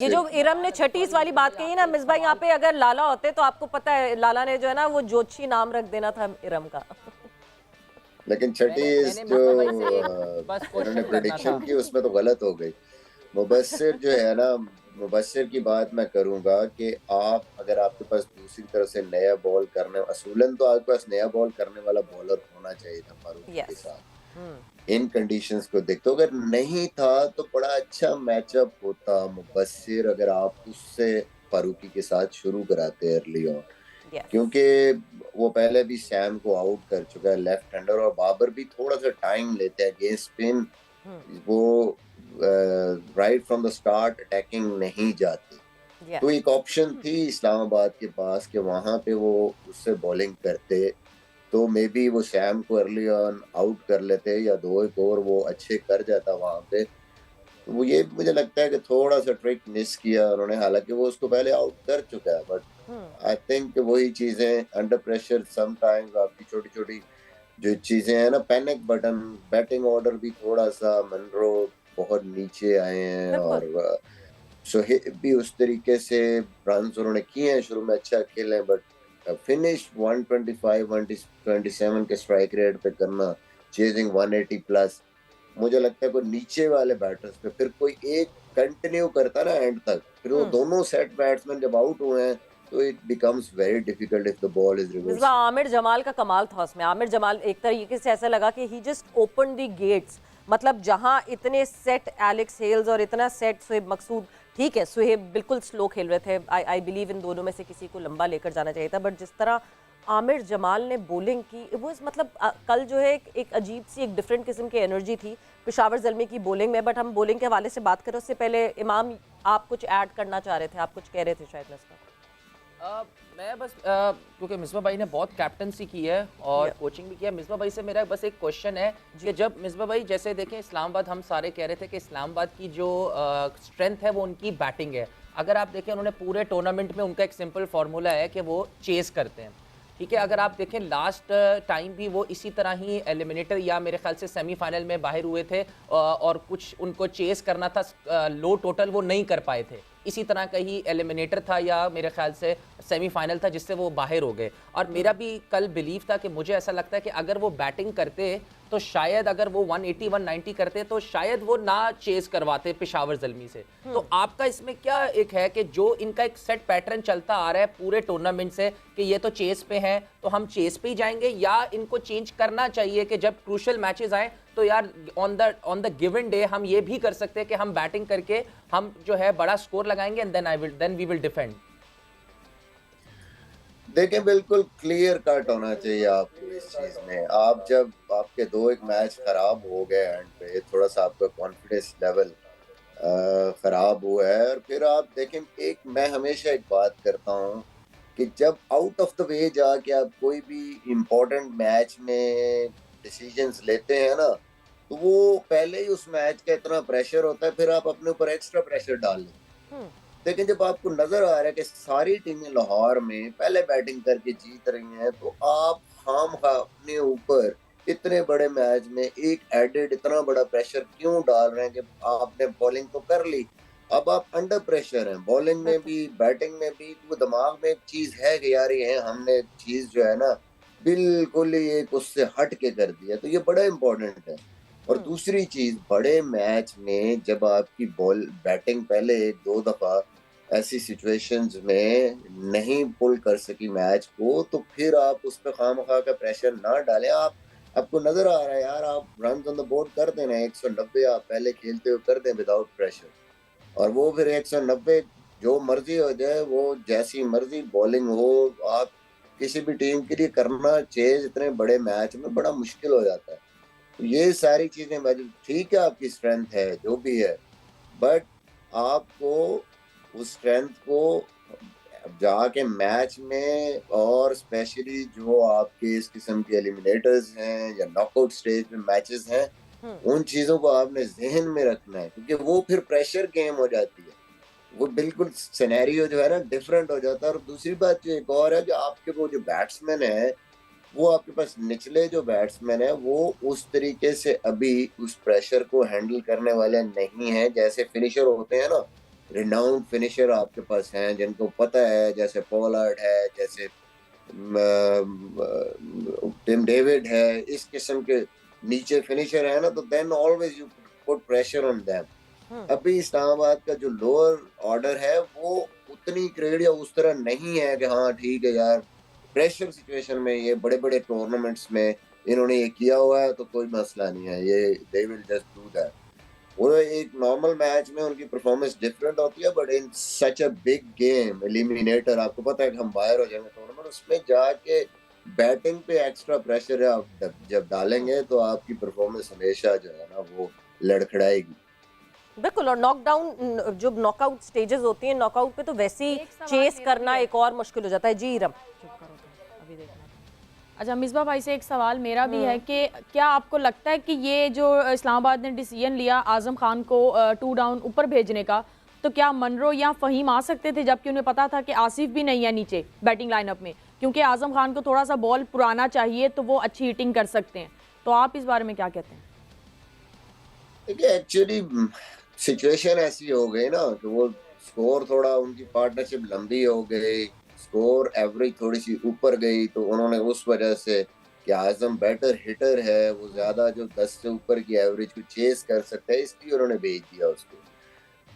ये जो इरम ने 36 वाली बात कही ना मिसबा, यहाँ पे अगर लाला होते तो आपको पता है लाला ने जो है ना वो जोशी नाम रख देना था इरम का। लेकिन छठी मैंने जो मिसबा भाई से एक बस इन्होंने क्वेश्चन करना था। प्रिडिक्शन की उसमें तो गलत हो गई। मुबस्सिर जो है ना, मुबस्सिर की बात मैं करूंगा कि आप अगर आपके पास दूसरी तरफ से नया बॉल करने, असूलन तो आपके पास नया बॉल करने वाला बॉलर होना चाहिए था फारूकी के यस। साथ। इन कंडीशंस को देखते हो, अगर नहीं था तो बड़ा अच्छा मैचअप होता मुबस्सिर अगर आप उससे फारूकी के साथ शुरू कराते अर्ली ऑन, यस। क्योंकि वो पहले भी सैम को आउट कर चुका है लेफ्ट हैंडर, और बाबर भी थोड़ा सा टाइम लेते हैं अगेंस्ट स्पिन। वो right from the start attacking नहीं जाते। तो एक ऑप्शन थी इस्लामाबाद के पास कि वहां पे वो उससे बॉलिंग करते तो मे बी वो सैम को अर्ली ऑन आउट कर लेते, या दो एक और वो अच्छे कर जाता वहां पे। तो वो ये मुझे लगता है कि थोड़ा सा ट्रिक मिस किया उन्होंने, हालांकि वो उसको पहले आउट कर चुका है। बट आई थिंक वही चीजें अंडर प्रेशर समटाइम्स आपकी छोटी छोटी जो चीजें हैं ना, पैनिक बटन, बैटिंग ऑर्डर भी थोड़ा सा मनरो बहुत नीचे आए हैं, बिल्कुल। और सोहेब भी उस तरीके से रन उन्होंने किए हैं, शुरू में अच्छा खेले, बट फिनिश 125 127 के स्ट्राइक रेट पे करना, चेजिंग 180 प्लस, मुझे लगता है कोई नीचे वाले बैटर्स पे फिर कोई एक कंटिन्यू करता ना एंड तक, फिर वो दोनों सेट बैट्समैन जब आउट हुए हैं तो it becomes very difficult if the ball is Misbah reversing. Aamir Jamal का कमाल था उसमें। आमिर जमाल एक तरीके से ऐसा लगा कि ही जस्ट ओपन द गेट्स। मतलब जहां इतने सेट एलेक्स हेल्स और इतना सेट सुहेब मकसूद, ठीक है सुहेब बिल्कुल स्लो खेल रहे थे, आई बिलीव इन दोनों में से किसी को लंबा लेकर जाना चाहिए था, बट जिस तरह आमिर जमाल ने बॉलिंग की वो मतलब कल जो है एक अजीब सी एक डिफरेंट किस्म की एनर्जी थी पेशावर जल्मी की बॉलिंग में। बट हम बॉलिंग के हवाले से बात करें उससे पहले इमाम आप कुछ ऐड करना चाह रहे थे, आप कुछ कह रहे थे शायद मिसबा। मैं बस क्योंकि मिसबा भाई ने बहुत कैप्टनसी की है और कोचिंग भी किया, मिसबा भाई से मेरा बस एक क्वेश्चन है कि जब मिसबा भाई जैसे देखें इस्लामाबाद, हम सारे कह रहे थे कि इस्लामाबाद की जो स्ट्रेंथ है वो उनकी बैटिंग है। अगर आप देखें उन्होंने पूरे टूर्नामेंट में उनका एक सिंपल फार्मूला है कि वो चेस करते हैं, ठीक है। अगर आप देखें लास्ट टाइम भी वो इसी तरह ही एलिमिनेटर या मेरे ख्याल से सेमीफाइनल में बाहर हुए थे, और कुछ उनको चेस करना था, लो टोटल वो नहीं कर पाए थे, इसी तरह का ही एलिमिनेटर था या मेरे ख्याल से सेमीफाइनल था जिससे वो बाहर हो गए। और मेरा भी कल बिलीव था कि मुझे ऐसा लगता है कि अगर वो बैटिंग करते तो शायद अगर वो 180 190 करते तो शायद वो ना चेस करवाते पेशावर जल्मी से। तो आपका इसमें क्या एक है कि जो इनका एक सेट पैटर्न चलता आ रहा है पूरे टूर्नामेंट से कि ये तो चेस पे हैं तो हम चेस पे ही जाएंगे, या इनको चेंज करना चाहिए कि जब क्रूशियल मैचेस आए तो यार ऑन द गिवन डे हम ये भी कर सकते हैं कि हम बैटिंग करके हम जो है बड़ा स्कोर लगाएंगे and then we will defend. देखें, बिल्कुल क्लियर कट होना चाहिए आपको इस चीज में। आप जब आपके दो एक मैच खराब हो गए एंड पे, थोड़ा सा आपका कॉन्फिडेंस लेवल खराब हुआ है, और फिर आप देखें, एक मैं हमेशा एक बात करता हूँ कि जब आउट ऑफ द वे जाके आप कोई भी इम्पोर्टेंट मैच में डिसीजंस लेते हैं ना, तो वो पहले ही उस मैच का इतना प्रेशर होता है, फिर आप अपने ऊपर एक्स्ट्रा प्रेशर डाल लेते हैं। लेकिन जब आपको नजर आ रहा है कि सारी टीमें लाहौर में पहले बैटिंग करके जीत रही हैं, तो आप खाम खा अपने ऊपर इतने बड़े मैच में एक एडेड इतना बड़ा प्रेशर क्यों डाल रहे हैं कि आपने बॉलिंग तो कर ली, अब आप अंडर प्रेशर हैं बॉलिंग में भी बैटिंग में भी। तो दिमाग में एक चीज है कि यार ये हमने चीज जो है ना बिल्कुल ही एक उससे हट के कर दिया, तो ये बड़ा इंपॉर्टेंट है। और दूसरी चीज, बड़े मैच में जब आपकी बॉल बैटिंग पहले एक दो दफा ऐसी सिचुएशंस में नहीं पुल कर सकी मैच को, तो फिर आप उस पर खामखा का प्रेशर ना डालें। आपको नजर आ रहा है यार, आप रन ऑन द बोर्ड कर देना 190 आप पहले खेलते हुए कर दें विदाउट प्रेशर, और वो फिर 190 जो मर्जी हो जाए, वो जैसी मर्जी बॉलिंग हो, आप किसी भी टीम के लिए करना चेज इतने बड़े मैच में बड़ा मुश्किल हो जाता है। तो ये सारी चीजें, ठीक है आपकी स्ट्रेंथ है जो भी है, बट आपको उस स्ट्रेंथ को जाके मैच में, और स्पेशली जो आपके इस किस्म के एलिमिनेटर्स हैं या नॉकआउट स्टेज में मैचेस हैं, उन चीजों को आपने जहन में रखना है, क्योंकि वो फिर प्रेशर गेम हो जाती है। वो बिल्कुल सिनेरियो जो है ना डिफरेंट हो जाता है। और दूसरी बात जो एक और है, जो आपके वो जो बैट्समैन है, वो आपके पास निचले जो बैट्समैन है, वो उस तरीके से अभी उस प्रेशर को हैंडल करने वाले नहीं हैं जैसे फिनिशर होते हैं ना। रिनाउंड फिनिशर आपके पास हैं जिनको पता है, जैसे पॉलार्ड है, जैसे टिम डेविड है, इस किस्म के नीचे फिनिशर है ना, तो then always you put pressure on them. अभी इस्लामाबाद का जो लोअर ऑर्डर है वो उतनी ग्रेड या उस तरह नहीं है कि हाँ ठीक है यार, प्रेशर सिचुएशन में ये बड़े बड़े टूर्नामेंट्स में इन्होंने ये किया हुआ है तो कोई मसला नहीं है, ये they will just do that. वो एक नॉर्मल मैच में उनकी परफॉर्मेंस डिफरेंट होती है, but in such a big game eliminator, आपको पता है कि हम बाहर हो जाएंगे टूर्नामेंट, उसमें जाके बैटिंग पे एक्स्ट्रा प्रेशर है आप जब डालेंगे तो आपकी परफॉर्मेंस हमेशा जो है ना वो लड़खड़ाएगी। बिल्कुल। और नॉकडाउन जो नॉकआउट स्टेजेस होती हैं, नॉकआउट पे तो वैसे ही चेस करना एक और मुश्किल हो जाता है। जी इरम, चुप करो तुम, अभी देखना। अच्छा मिसबा भाई से एक सवाल मेरा भी है कि क्या आपको लगता है कि ये जो इस्लामाबाद ने डिसीजन लिया आजम खान को 2 डाउन ऊपर भेजने का, तो क्या मनरो या फ़हीम आ सकते थे, जबकि उन्हें पता था कि आसिफ भी नहीं है नीचे बैटिंग लाइनअप में, क्योंकि आजम खान को थोड़ा सा बॉल पुराना चाहिए तो वो अच्छी हिटिंग कर सकते हैं। तो आप इस बारे में क्या कहते हैं? देखिए एक्चुअली सिचुएशन ऐसी हो गई ना कि वो स्कोर थोड़ा, उनकी पार्टनरशिप लंबी हो गई, स्कोर एवरेज थोड़ी सी ऊपर गई, तो उन्होंने उस वजह से कि आजम बेटर हिटर है, वो ज्यादा जो 10 से ऊपर की एवरेज को चेस कर सकता है, इसलिए उन्होंने भेज दिया उसको।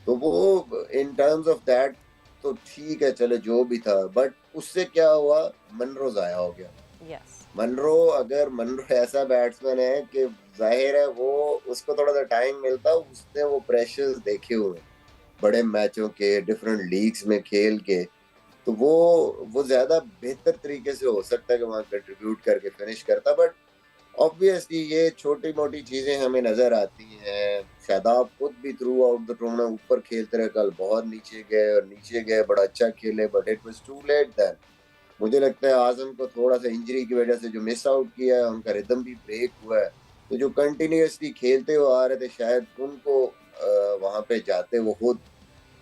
तो वो इन टर्म्स ऑफ दैट तो ठीक है, चले जो भी था, बट उससे क्या हुआ, मनरो जाया हो गया। यस, मनरो, अगर मनरो ऐसा बैट्समैन है कि जाहिर है वो उसको थोड़ा सा टाइम मिलता, उसने वो प्रेशर्स देखे हुए बड़े मैचों के, डिफरेंट लीग्स में खेल के, तो वो ज्यादा बेहतर तरीके से हो सकता है कि वहाँ कंट्रीब्यूट करके फिनिश करता। बट ऑब्वियसली ये छोटी मोटी चीजें हमें नजर आती हैं। शादाब खुद भी थ्रू आउट द टूर्नामेंट ऊपर खेलते रहे, कल बहुत नीचे गए और नीचे गए, बड़ा अच्छा खेले, but it was too late then. मुझे लगता है आजम को थोड़ा सा इंजरी की वजह से जो मिस आउट किया है, उनका रिदम भी ब्रेक हुआ है, तो जो कंटिन्यूअसली खेलते हुए आ रहे थे शायद उनको वहां पे जाते वो खुद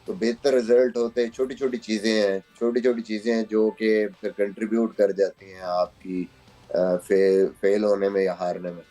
तो बेहतर रिजल्ट होते। छोटी छोटी चीजें हैं जो कि फिर कंट्रीब्यूट कर जाती हैं आपकी फेल होने में या हारने में।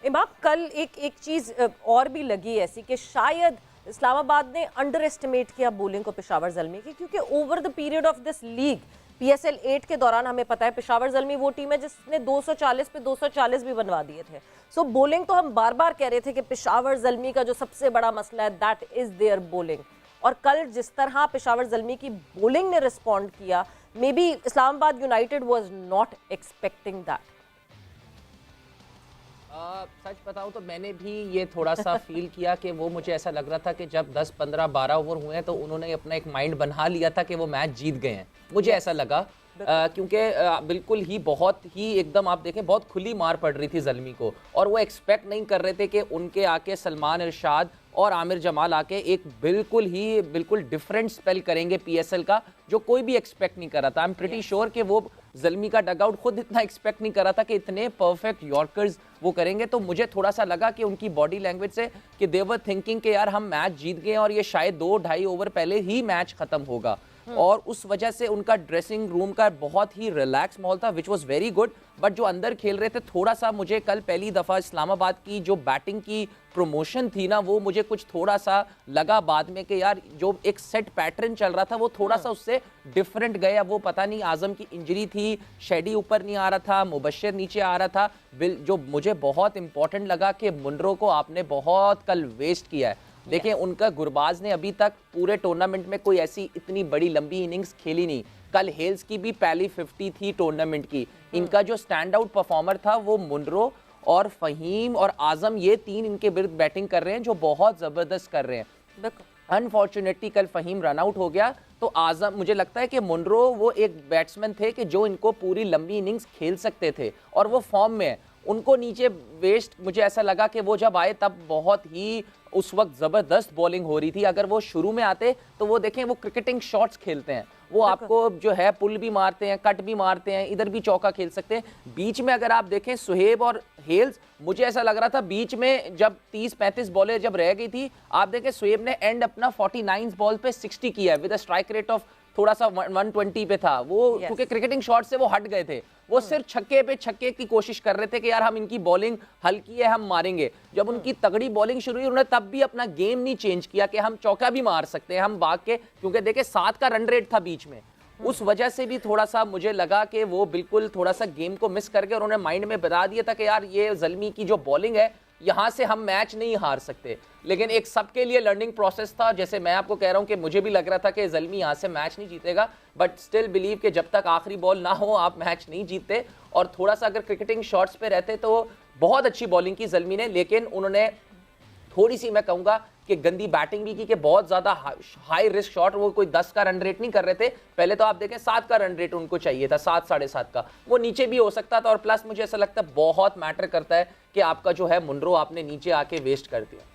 इमाम, कल एक चीज और भी लगी ऐसी कि शायद इस्लामाबाद ने अंडर एस्टिमेट किया बॉलिंग को पेशावर ज़ल्मी की, क्योंकि over the period of this league PSL 8 के दौरान हमें पता है पेशावर ज़ल्मी वो टीम है जिसने 240 पे 240 भी बनवा दिए थे। सो बॉलिंग तो हम बार बार कह रहे थे कि पेशावर ज़ल्मी का जो सबसे बड़ा मसला है दैट इज देयर बॉलिंग, और कल जिस तरह पेशावर ज़ल्मी की बॉलिंग ने रिस्पॉन्ड किया, maybe Islamabad United was not expecting that. सच बताऊं तो मैंने भी ये थोड़ा सा फील किया कि वो, मुझे ऐसा लग रहा था कि जब 10 15 12 ओवर हुए हैं तो उन्होंने अपना एक माइंड बना लिया था कि वो मैच जीत गए हैं, मुझे ऐसा लगा। क्योंकि बिल्कुल ही बहुत ही एकदम आप देखें बहुत खुली मार पड़ रही थी ज़ल्मी को, और वो एक्सपेक्ट नहीं कर रहे थे कि उनके आके सलमान इरशाद और आमिर जमाल आके एक बिल्कुल डिफरेंट स्पेल करेंगे PSL का, जो कोई भी एक्सपेक्ट नहीं कर रहा था। आई एम प्रीटी श्योर कि वो ज़ल्मी का डगआउट खुद इतना एक्सपेक्ट नहीं कर रहा था कि इतने परफेक्ट यॉर्कर्स वो करेंगे। तो मुझे थोड़ा सा लगा कि उनकी बॉडी लैंग्वेज से कि दे वर थिंकिंग कि यार हम मैच जीत गए और ये शायद 2-2.5 ओवर पहले ही मैच खत्म होगा, और उस वजह से उनका ड्रेसिंग रूम का बहुत ही रिलैक्स माहौल था, which was very good. But जो अंदर खेल रहे थे, थोड़ा सा मुझे कल पहली दफ़ा इस्लामाबाद की जो बैटिंग की प्रमोशन थी ना, वो मुझे कुछ थोड़ा सा लगा बाद में कि यार जो एक सेट पैटर्न चल रहा था वो थोड़ा सा उससे डिफरेंट गया। वो पता नहीं आजम की इंजरी थी, शेडी ऊपर नहीं आ रहा था, मुबशर नीचे आ रहा था। जो मुझे बहुत इंपॉर्टेंट लगा कि मुनरो को आपने बहुत कल वेस्ट किया है। देखिए उनका गुरबाज ने अभी तक पूरे टूर्नामेंट में कोई ऐसी इतनी बड़ी लंबी इनिंग्स खेली नहीं। कल हेल्स की भी पहली 50 थी टूर्नामेंट की। इनका जो स्टैंड आउट परफॉर्मर था वो मुनरो और फ़हीम और आजम, ये तीन इनके विरुद्ध बैटिंग कर रहे हैं जो बहुत ज़बरदस्त कर रहे हैं। अनफॉर्चुनेटली कल फ़हीम रन आउट हो गया, तो आजम, मुझे लगता है कि मुनरो वो एक बैट्समैन थे कि जो इनको पूरी लंबी इनिंग्स खेल सकते थे और वो फॉर्म में है। उनको नीचे वेस्ट, मुझे ऐसा लगा कि वो जब आए तब बहुत ही उस वक्त ज़बरदस्त बॉलिंग हो रही थी। अगर वो शुरू में आते तो वो देखें वो क्रिकेटिंग शॉट्स खेलते हैं, वो आपको जो है पुल भी मारते हैं, कट भी मारते हैं, इधर भी चौका खेल सकते हैं। बीच में अगर आप देखें सुहेब और हेल्स, मुझे ऐसा लग रहा था बीच में जब 30-35 बॉलें जब रह गई थी, आप देखें सुहेब ने एंड अपना 49 बॉल पे 60 किया है with a strike rate of थोड़ा सा 120 पे था वो, Yes. क्योंकि क्रिकेटिंग शॉट से वो हट गए थे। वो सिर्फ छक्के पे छक्के की कोशिश कर रहे थे कि यार हम इनकी बॉलिंग हल्की है, हम मारेंगे। जब उनकी तगड़ी बॉलिंग शुरू हुई, उन्होंने तब भी अपना गेम नहीं चेंज किया कि हम चौका भी मार सकते हैं, हम भाग के, क्योंकि देखे 7 का रन रेट था बीच में। उस वजह से भी थोड़ा सा मुझे लगा कि वो बिल्कुल थोड़ा सा गेम को मिस करके उन्होंने माइंड में बता दिया था कि यार ये ज़ल्मी की जो बॉलिंग है, यहाँ से हम मैच नहीं हार सकते। लेकिन एक सबके लिए लर्निंग प्रोसेस था। जैसे मैं आपको कह रहा हूँ कि मुझे भी लग रहा था कि ज़ल्मी यहाँ से मैच नहीं जीतेगा, बट स्टिल बिलीव कि जब तक आखिरी बॉल ना हो आप मैच नहीं जीतते। और थोड़ा सा अगर क्रिकेटिंग शॉट्स पे रहते तो बहुत अच्छी बॉलिंग की ज़ल्मी ने, लेकिन उन्होंने थोड़ी सी मैं कहूँगा कि गंदी बैटिंग भी की, कि बहुत ज़्यादा हाई रिस्क शॉट, वो कोई 10 का रन रेट नहीं कर रहे थे। पहले तो आप देखें 7 का रन रेट उनको चाहिए था, 7 साढ़े 7 का, वो नीचे भी हो सकता था। और प्लस मुझे ऐसा लगता है बहुत मैटर करता है कि आपका जो है मुनरो आपने नीचे आके वेस्ट कर दिया।